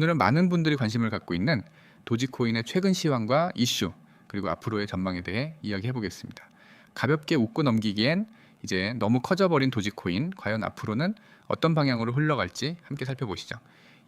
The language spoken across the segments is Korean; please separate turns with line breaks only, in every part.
오늘은 많은 분들이 관심을 갖고 있는 도지코인의 최근 시황과 이슈, 그리고 앞으로의 전망에 대해 이야기해 보겠습니다. 가볍게 웃고 넘기기엔 이제 너무 커져버린 도지코인, 과연 앞으로는 어떤 방향으로 흘러갈지 함께 살펴보시죠.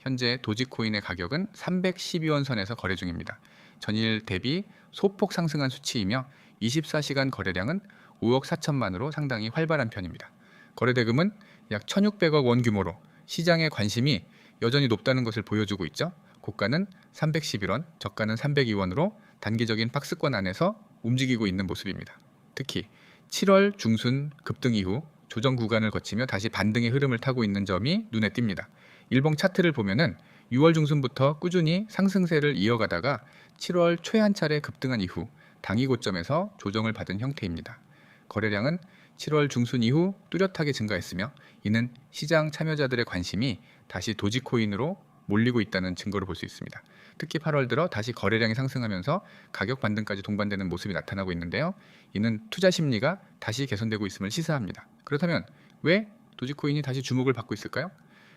현재 도지코인의 가격은 312원 선에서 거래 중입니다. 전일 대비 소폭 상승한 수치이며 24시간 거래량은 5억 4천만으로 상당히 활발한 편입니다. 거래대금은 약 1,600억 원 규모로 시장의 관심이 여전히 높다는 것을 보여주고 있죠. 고가는 311원, 저가는 302원으로 단기적인 박스권 안에서 움직이고 있는 모습입니다. 특히 7월 중순 급등 이후 조정 구간을 거치며 다시 반등의 흐름을 타고 있는 점이 눈에 띕니다. 일봉 차트를 보면은 6월 중순부터 꾸준히 상승세를 이어가다가 7월 초에 한 차례 급등한 이후 당이 고점에서 조정을 받은 형태입니다. 거래량은 7월 중순 이후 뚜렷하게 증가했으며 이는 시장 참여자들의 관심이 다시 도지코인으로 몰리고 있다는 증거를 볼 수 있습니다. 특히 8월 들어 다시 거래량이 상승하면서 가격 반등까지 동반되는 모습이 나타나고 있는데요. 이는 투자 심리가 다시 개선되고 있음을 시사합니다. 그렇다면 왜 도지코인이 다시 주목을 받고 있을까요?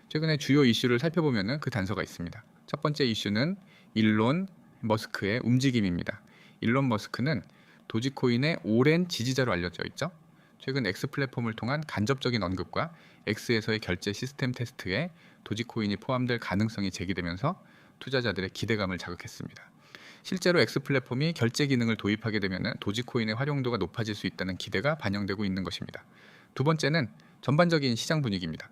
최근에 주요 이슈를 살펴보면 그 단서가 있습니다. 첫 번째 이슈는 일론 머스크의 움직임입니다. 일론 머스크는 도지코인의 오랜 지지자로 알려져 있죠. 최근 X 플랫폼을 통한 간접적인 언급과 X에서의 결제 시스템 테스트에 도지코인이 포함될 가능성이 제기되면서 투자자들의 기대감을 자극했습니다. 실제로 X 플랫폼이 결제 기능을 도입하게 되면 도지코인의 활용도가 높아질 수 있다는 기대가 반영되고 있는 것입니다. 두 번째는 전반적인 시장 분위기입니다.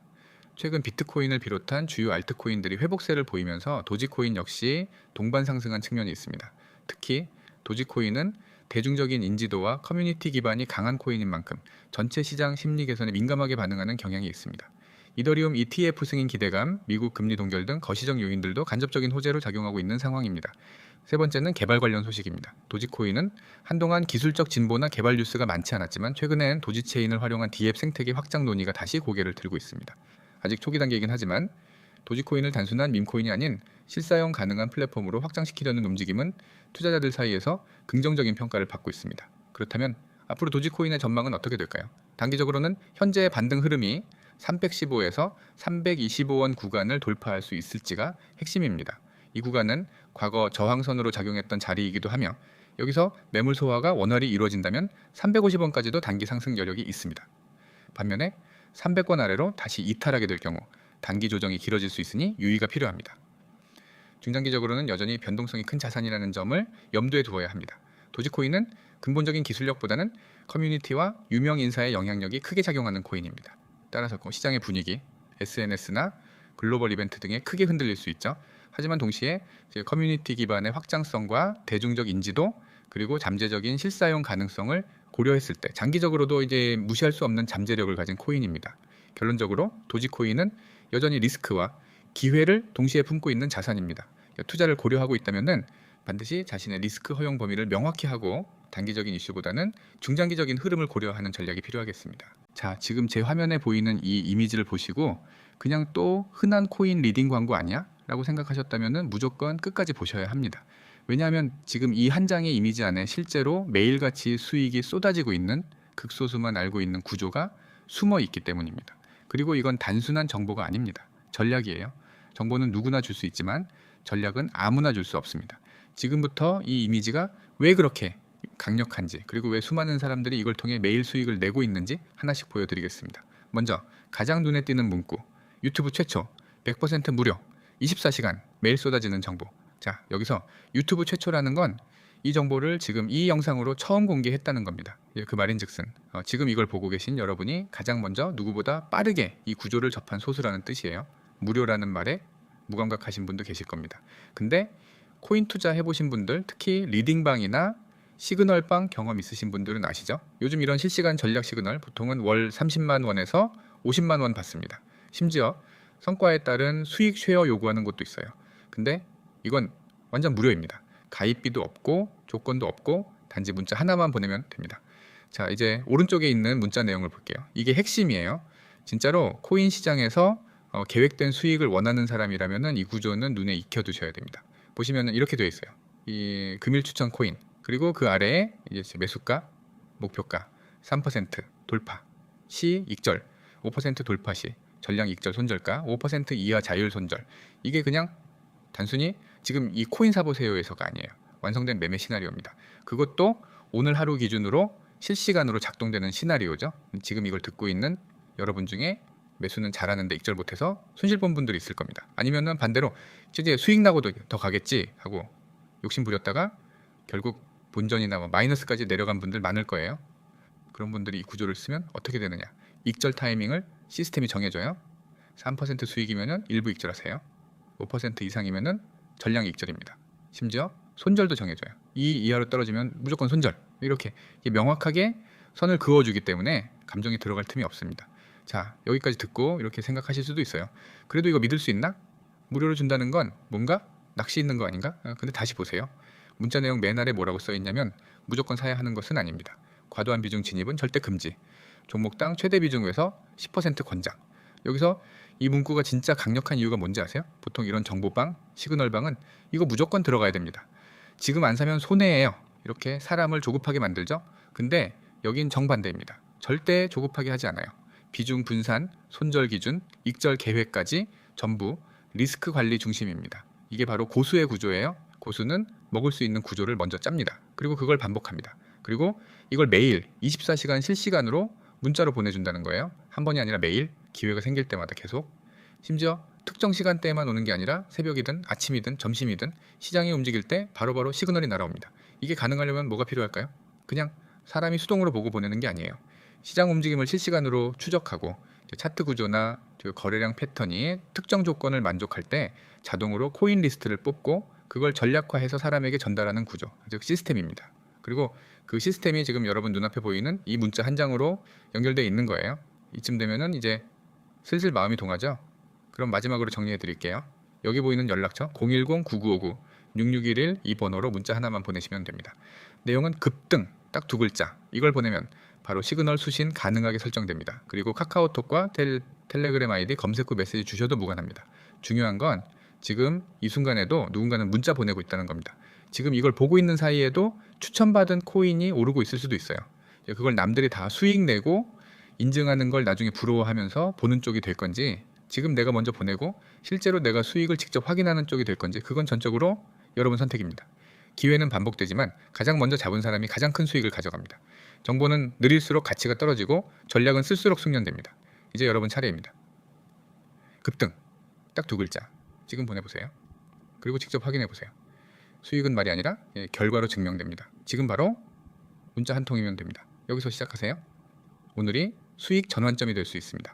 최근 비트코인을 비롯한 주요 알트코인들이 회복세를 보이면서 도지코인 역시 동반 상승한 측면이 있습니다. 특히 도지코인은 대중적인 인지도와 커뮤니티 기반이 강한 코인인 만큼 전체 시장 심리 개선에 민감하게 반응하는 경향이 있습니다. 이더리움 ETF 승인 기대감, 미국 금리 동결 등 거시적 요인들도 간접적인 호재로 작용하고 있는 상황입니다. 세 번째는 개발 관련 소식입니다. 도지코인은 한동안 기술적 진보나 개발 뉴스가 많지 않았지만 최근엔 도지체인을 활용한 디앱 생태계 확장 논의가 다시 고개를 들고 있습니다. 아직 초기 단계이긴 하지만 도지코인을 단순한 밈코인이 아닌 실사용 가능한 플랫폼으로 확장시키려는 움직임은 투자자들 사이에서 긍정적인 평가를 받고 있습니다. 그렇다면 앞으로 도지코인의 전망은 어떻게 될까요? 단기적으로는 현재의 반등 흐름이 315에서 325원 구간을 돌파할 수 있을지가 핵심입니다. 이 구간은 과거 저항선으로 작용했던 자리이기도 하며 여기서 매물 소화가 원활히 이루어진다면 350원까지도 단기 상승 여력이 있습니다. 반면에 300원 아래로 다시 이탈하게 될 경우 단기 조정이 길어질 수 있으니 유의가 필요합니다. 중장기적으로는 여전히 변동성이 큰 자산이라는 점을 염두에 두어야 합니다. 도지코인은 근본적인 기술력보다는 커뮤니티와 유명 인사의 영향력이 크게 작용하는 코인입니다. 따라서 시장의 분위기, SNS나 글로벌 이벤트 등에 크게 흔들릴 수 있죠. 하지만 동시에 커뮤니티 기반의 확장성과 대중적 인지도 그리고 잠재적인 실사용 가능성을 고려했을 때 장기적으로도 이제 무시할 수 없는 잠재력을 가진 코인입니다. 결론적으로 도지코인은 여전히 리스크와 기회를 동시에 품고 있는 자산입니다. 투자를 고려하고 있다면은 반드시 자신의 리스크 허용 범위를 명확히 하고 단기적인 이슈보다는 중장기적인 흐름을 고려하는 전략이 필요하겠습니다. 자, 지금 제 화면에 보이는 이 이미지를 보시고 그냥 또 흔한 코인 리딩 광고 아니야? 라고 생각하셨다면은 무조건 끝까지 보셔야 합니다. 왜냐하면 지금 이 한 장의 이미지 안에 실제로 매일같이 수익이 쏟아지고 있는 극소수만 알고 있는 구조가 숨어 있기 때문입니다. 그리고 이건 단순한 정보가 아닙니다. 전략이에요. 정보는 누구나 줄 수 있지만 전략은 아무나 줄 수 없습니다. 지금부터 이 이미지가 왜 그렇게 강력한지 그리고 왜 수많은 사람들이 이걸 통해 매일 수익을 내고 있는지 하나씩 보여드리겠습니다. 먼저 가장 눈에 띄는 문구, 유튜브 최초 100% 무료 24시간 매일 쏟아지는 정보. 자, 여기서 유튜브 최초라는 건 이 정보를 지금 이 영상으로 처음 공개했다는 겁니다. 그 말인즉슨 지금 이걸 보고 계신 여러분이 가장 먼저 누구보다 빠르게 이 구조를 접한 소수라는 뜻이에요. 무료라는 말에 무감각하신 분도 계실 겁니다. 근데 코인 투자 해보신 분들, 특히 리딩방이나 시그널방 경험 있으신 분들은 아시죠? 요즘 이런 실시간 전략 시그널 보통은 월 30만 원에서 50만 원 받습니다. 심지어 성과에 따른 수익 쉐어 요구하는 곳도 있어요. 근데 이건 완전 무료입니다. 가입비도 없고 조건도 없고 단지 문자 하나만 보내면 됩니다. 자, 이제 오른쪽에 있는 문자 내용을 볼게요. 이게 핵심이에요. 진짜로 코인 시장에서 계획된 수익을 원하는 사람이라면 이 구조는 눈에 익혀두셔야 됩니다. 보시면 이렇게 되어 있어요. 이 금일 추천 코인 그리고 그 아래에 이제 매수가, 목표가 3% 돌파, 시 익절 5% 돌파 시 전량 익절 손절가 5% 이하 자율 손절. 이게 그냥 단순히 지금 이 코인 사보세요에서가 아니에요. 완성된 매매 시나리오입니다. 그것도 오늘 하루 기준으로 실시간으로 작동되는 시나리오죠. 지금 이걸 듣고 있는 여러분 중에 매수는 잘하는데 익절 못해서 손실 본 분들이 있을 겁니다. 아니면은 반대로 이제 수익 나고도 더 가겠지 하고 욕심 부렸다가 결국 본전이나 뭐 마이너스까지 내려간 분들 많을 거예요. 그런 분들이 이 구조를 쓰면 어떻게 되느냐? 익절 타이밍을 시스템이 정해줘요. 3% 수익이면은 일부 익절하세요. 5% 이상이면은 전량 익절입니다. 심지어 손절도 정해줘요. 이 이하로 떨어지면 무조건 손절. 이렇게 명확하게 선을 그어주기 때문에 감정이 들어갈 틈이 없습니다. 자, 여기까지 듣고 이렇게 생각하실 수도 있어요. 그래도 이거 믿을 수 있나? 무료로 준다는 건 뭔가 낚시 있는 거 아닌가? 근데 다시 보세요. 문자 내용 맨 아래 뭐라고 써 있냐면 무조건 사야 하는 것은 아닙니다. 과도한 비중 진입은 절대 금지. 종목당 최대 비중에서 10% 권장. 여기서 이 문구가 진짜 강력한 이유가 뭔지 아세요? 보통 이런 정보방, 시그널방은 이거 무조건 들어가야 됩니다. 지금 안 사면 손해예요. 이렇게 사람을 조급하게 만들죠. 근데 여긴 정반대입니다. 절대 조급하게 하지 않아요. 비중 분산, 손절 기준, 익절 계획까지 전부 리스크 관리 중심입니다. 이게 바로 고수의 구조예요. 고수는 먹을 수 있는 구조를 먼저 짭니다. 그리고 그걸 반복합니다. 그리고 이걸 매일 24시간 실시간으로 문자로 보내준다는 거예요. 한 번이 아니라 매일 기회가 생길 때마다 계속. 심지어 특정 시간대에만 오는 게 아니라 새벽이든 아침이든 점심이든 시장이 움직일 때 바로바로 시그널이 날아옵니다. 이게 가능하려면 뭐가 필요할까요? 그냥 사람이 수동으로 보고 보내는 게 아니에요. 시장 움직임을 실시간으로 추적하고 차트 구조나 거래량 패턴이 특정 조건을 만족할 때 자동으로 코인 리스트를 뽑고 그걸 전략화해서 사람에게 전달하는 구조, 즉 시스템입니다. 그리고 그 시스템이 지금 여러분 눈앞에 보이는 이 문자 한 장으로 연결되어 있는 거예요. 이쯤 되면은 이제 슬슬 마음이 동하죠. 그럼 마지막으로 정리해 드릴게요. 여기 보이는 연락처 010-9959-6611 이 번호로 문자 하나만 보내시면 됩니다. 내용은 급등 딱 두 글자. 이걸 보내면 바로 시그널 수신 가능하게 설정됩니다. 그리고 카카오톡과 텔레그램 아이디 검색 후 메시지 주셔도 무관합니다. 중요한 건 지금 이 순간에도 누군가는 문자 보내고 있다는 겁니다. 지금 이걸 보고 있는 사이에도 추천받은 코인이 오르고 있을 수도 있어요. 그걸 남들이 다 수익 내고 인증하는 걸 나중에 부러워하면서 보는 쪽이 될 건지, 지금 내가 먼저 보내고 실제로 내가 수익을 직접 확인하는 쪽이 될 건지, 그건 전적으로 여러분 선택입니다. 기회는 반복되지만 가장 먼저 잡은 사람이 가장 큰 수익을 가져갑니다. 정보는 느릴수록 가치가 떨어지고 전략은 쓸수록 숙련됩니다. 이제 여러분 차례입니다. 급등 딱 두 글자 지금 보내보세요. 그리고 직접 확인해보세요. 수익은 말이 아니라 결과로 증명됩니다. 지금 바로 문자 한 통이면 됩니다. 여기서 시작하세요. 오늘이 수익 전환점이 될 수 있습니다.